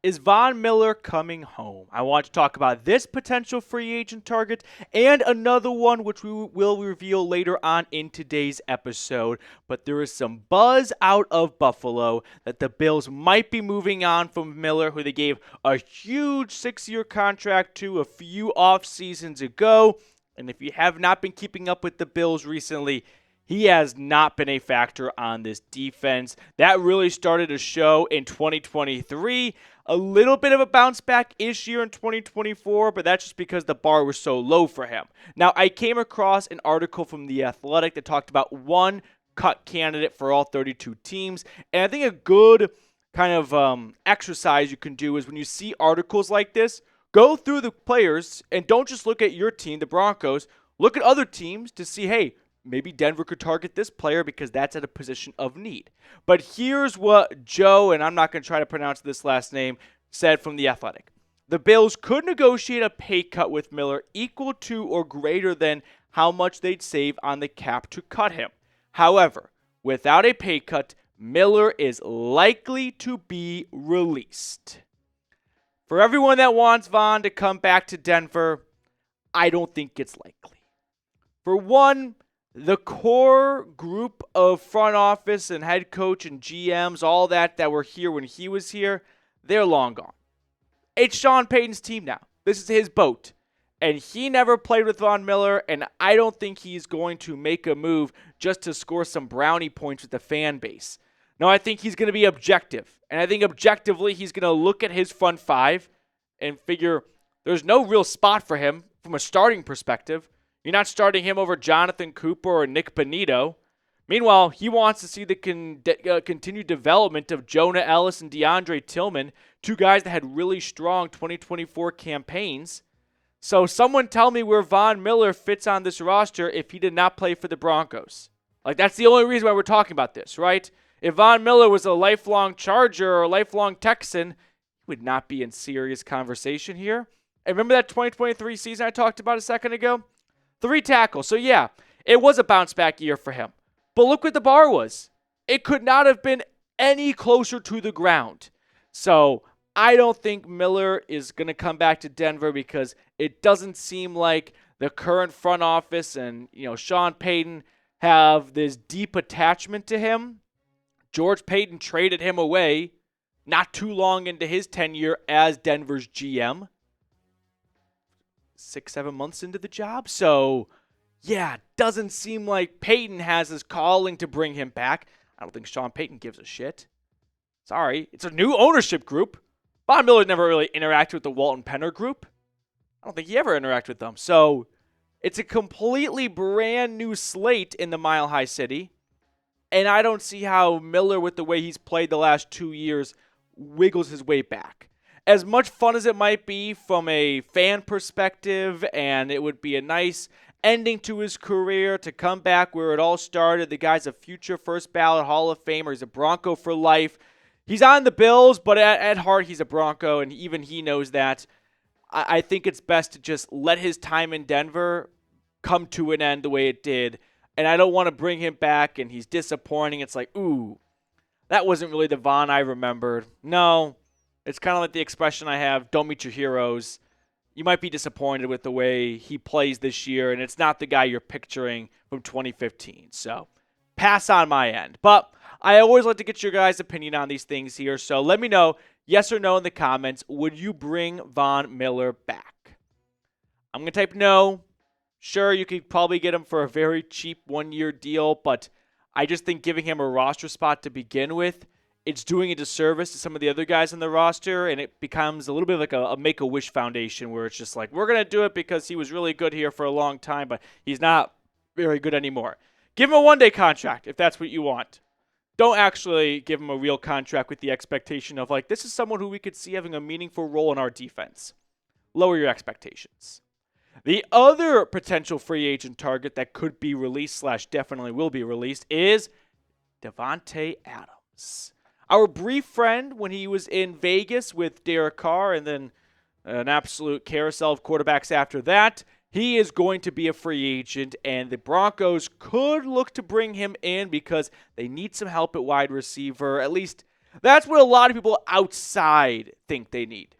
Is Von Miller coming home? I want to talk about this potential free agent target and another one which we will reveal later on in today's episode. But there is some buzz out of Buffalo that the Bills might be moving on from Miller, who they gave a huge 6-year contract to a few off seasons ago. And if you have not been keeping up with the Bills recently, he has not been a factor on this defense. That really started to show in 2023. A little bit of a bounce back-ish year in 2024, but that's just because the bar was so low for him. Now, I came across an article from The Athletic that talked about one cut candidate for all 32 teams, and I think a good kind of exercise you can do is when you see articles like this, go through the players and don't just look at your team, the Broncos. Look at other teams to see, hey, maybe Denver could target this player because that's at a position of need. But here's what Joe, and I'm not going to try to pronounce this last name, said from The Athletic. The Bills could negotiate a pay cut with Miller equal to or greater than how much they'd save on the cap to cut him. However, without a pay cut, Miller is likely to be released. For everyone that wants Von to come back to Denver, I don't think it's likely. For one, the core group of front office and head coach and GMs, all that were here when he was here, they're long gone. It's Sean Payton's team now. This is his boat. And he never played with Von Miller, and I don't think he's going to make a move just to score some brownie points with the fan base. No, I think he's going to be objective. And I think objectively he's going to look at his front five and figure there's no real spot for him from a starting perspective. You're not starting him over Jonathan Cooper or Nick Bonito. Meanwhile, he wants to see the continued development of Jonah Ellis and DeAndre Tillman, two guys that had really strong 2024 campaigns. So someone tell me where Von Miller fits on this roster if he did not play for the Broncos. Like, that's the only reason why we're talking about this, right? If Von Miller was a lifelong Charger or a lifelong Texan, he would not be in serious conversation here. And remember that 2023 season I talked about a second ago? 3 tackles. So yeah, it was a bounce back year for him. But look what the bar was. It could not have been any closer to the ground. So I don't think Miller is going to come back to Denver because it doesn't seem like the current front office and, Sean Payton have this deep attachment to him. George Payton traded him away not too long into his tenure as Denver's GM. 6-7 months into the job. So, yeah, doesn't seem like Payton has his calling to bring him back. I don't think Sean Payton gives a shit. Sorry. It's a new ownership group. Von Miller never really interacted with the Walton Penner group. I don't think he ever interacted with them. So, it's a completely brand new slate in the Mile High City. And I don't see how Miller, with the way he's played the last 2 years, wiggles his way back. As much fun as it might be from a fan perspective, and it would be a nice ending to his career to come back where it all started. The guy's a future first ballot Hall of Famer. He's a Bronco for life. He's on the Bills, but at heart, he's a Bronco, and even he knows that. I think it's best to just let his time in Denver come to an end the way it did. And I don't want to bring him back, and he's disappointing. It's like, ooh, that wasn't really the Von I remembered. No. It's kind of like the expression I have, don't meet your heroes. You might be disappointed with the way he plays this year, and it's not the guy you're picturing from 2015. So, pass on my end. But I always like to get your guys' opinion on these things here. So, let me know, yes or no in the comments, would you bring Von Miller back? I'm going to type no. Sure, you could probably get him for a very cheap 1-year deal, but I just think giving him a roster spot to begin with, it's doing a disservice to some of the other guys on the roster, and it becomes a little bit like a Make-A-Wish Foundation where it's just like, we're going to do it because he was really good here for a long time, but he's not very good anymore. Give him a 1-day contract if that's what you want. Don't actually give him a real contract with the expectation of, like, this is someone who we could see having a meaningful role in our defense. Lower your expectations. The other potential free agent target that could be released / definitely will be released is Davante Adams. Our brief friend when he was in Vegas with Derek Carr and then an absolute carousel of quarterbacks after that, he is going to be a free agent, and the Broncos could look to bring him in because they need some help at wide receiver. At least That's what a lot of people outside think they need.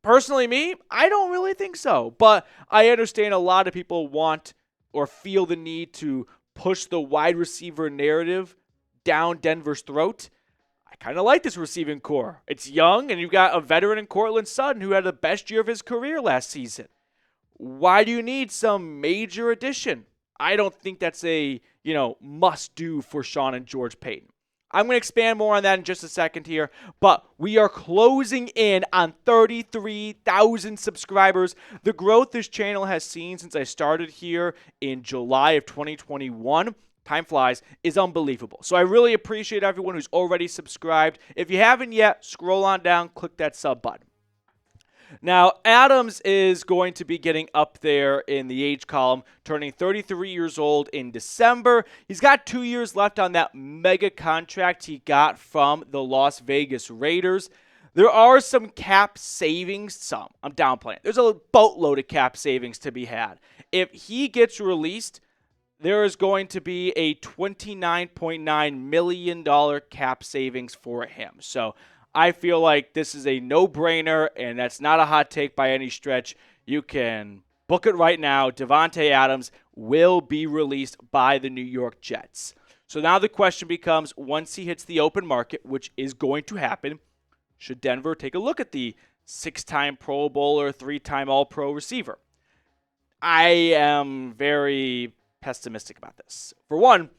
Personally, me, I don't really think so. But I understand a lot of people want or feel the need to push the wide receiver narrative down Denver's throat. I kind of like this receiving core. It's young, and you've got a veteran in Cortland Sutton who had the best year of his career last season. Why do you need some major addition? I don't think that's a, must do for Sean and George Payton. I'm going to expand more on that in just a second here, but we are closing in on 33,000 subscribers. The growth this channel has seen since I started here in July of 2021, time flies, is unbelievable. So I really appreciate everyone who's already subscribed. If you haven't yet, scroll on down, click that sub button. Now, Adams is going to be getting up there in the age column, turning 33 years old in December. He's got 2 years left on that mega contract he got from the Las Vegas Raiders. There are some cap savings. I'm downplaying. There's a boatload of cap savings to be had. If he gets released, there is going to be a $29.9 million cap savings for him. So I feel like this is a no-brainer, and that's not a hot take by any stretch. You can book it right now. Davante Adams will be released by the New York Jets. So now the question becomes, once he hits the open market, which is going to happen, should Denver take a look at the 6-time Pro Bowler, 3-time All-Pro receiver? I am very pessimistic about this. For one,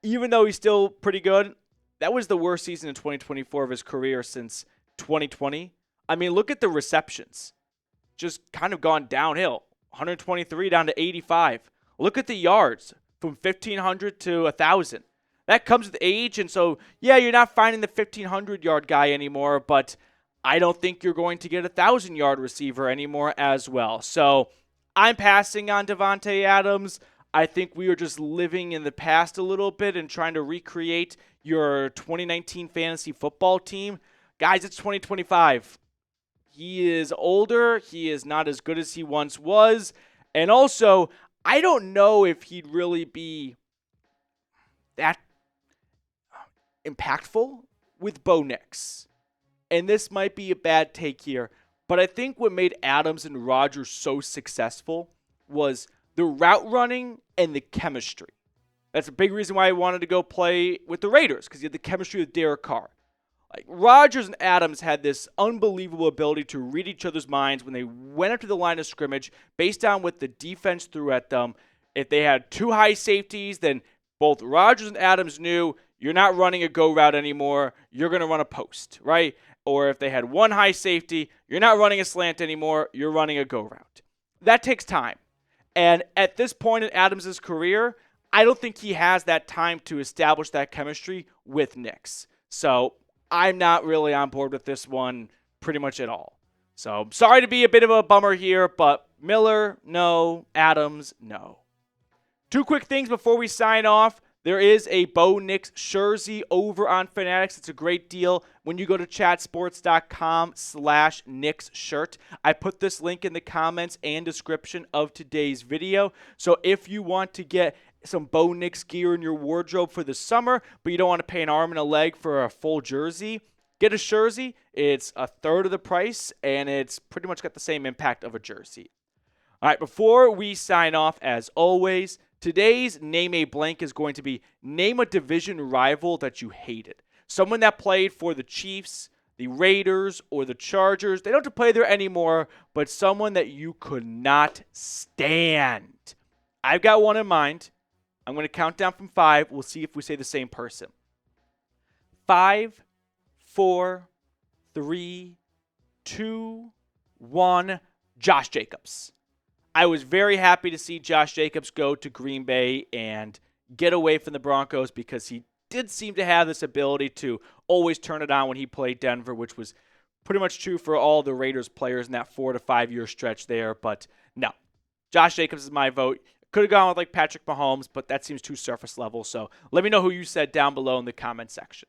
even though he's still pretty good, that was the worst season in 2024 of his career since 2020. I mean, look at the receptions. Just kind of gone downhill. 123 down to 85. Look at the yards from 1,500 to 1,000. That comes with age, and so, yeah, you're not finding the 1,500-yard guy anymore, but I don't think you're going to get a 1,000-yard receiver anymore as well. So I'm passing on Davante Adams. I think we are just living in the past a little bit and trying to recreate your 2019 fantasy football team. Guys, it's 2025. He is older. He is not as good as he once was. And also, I don't know if he'd really be that impactful with Bo Nix. And this might be a bad take here, but I think what made Adams and Rodgers so successful was the route running and the chemistry. That's a big reason why I wanted to go play with the Raiders, because you had the chemistry with Derek Carr. Like, Rodgers and Adams had this unbelievable ability to read each other's minds when they went up to the line of scrimmage based on what the defense threw at them. If they had two high safeties, then both Rodgers and Adams knew you're not running a go route anymore. You're going to run a post, right? Or if they had one high safety, you're not running a slant anymore. You're running a go route. That takes time. And at this point in Adams' career, I don't think he has that time to establish that chemistry with Nix. So I'm not really on board with this one pretty much at all. So sorry to be a bit of a bummer here, but Miller, no. Adams, no. Two quick things before we sign off. There is a Bo Nix jersey over on Fanatics. It's a great deal when you go to chatsports.com/Nix shirt. I put this link in the comments and description of today's video. So if you want to get some Bo Nix gear in your wardrobe for the summer, but you don't want to pay an arm and a leg for a full jersey, get a jersey. It's a third of the price, and it's pretty much got the same impact of a jersey. All right, before we sign off, as always, today's Name a Blank is going to be name a division rival that you hated. Someone that played for the Chiefs, the Raiders, or the Chargers. They don't have to play there anymore, but someone that you could not stand. I've got one in mind. I'm going to count down from 5. We'll see if we say the same person. 5, 4, 3, 2, 1. Josh Jacobs. I was very happy to see Josh Jacobs go to Green Bay and get away from the Broncos because he did seem to have this ability to always turn it on when he played Denver, which was pretty much true for all the Raiders players in that 4 to 5 year stretch there. But no, Josh Jacobs is my vote. Could have gone with like Patrick Mahomes, but that seems too surface level. So let me know who you said down below in the comment section.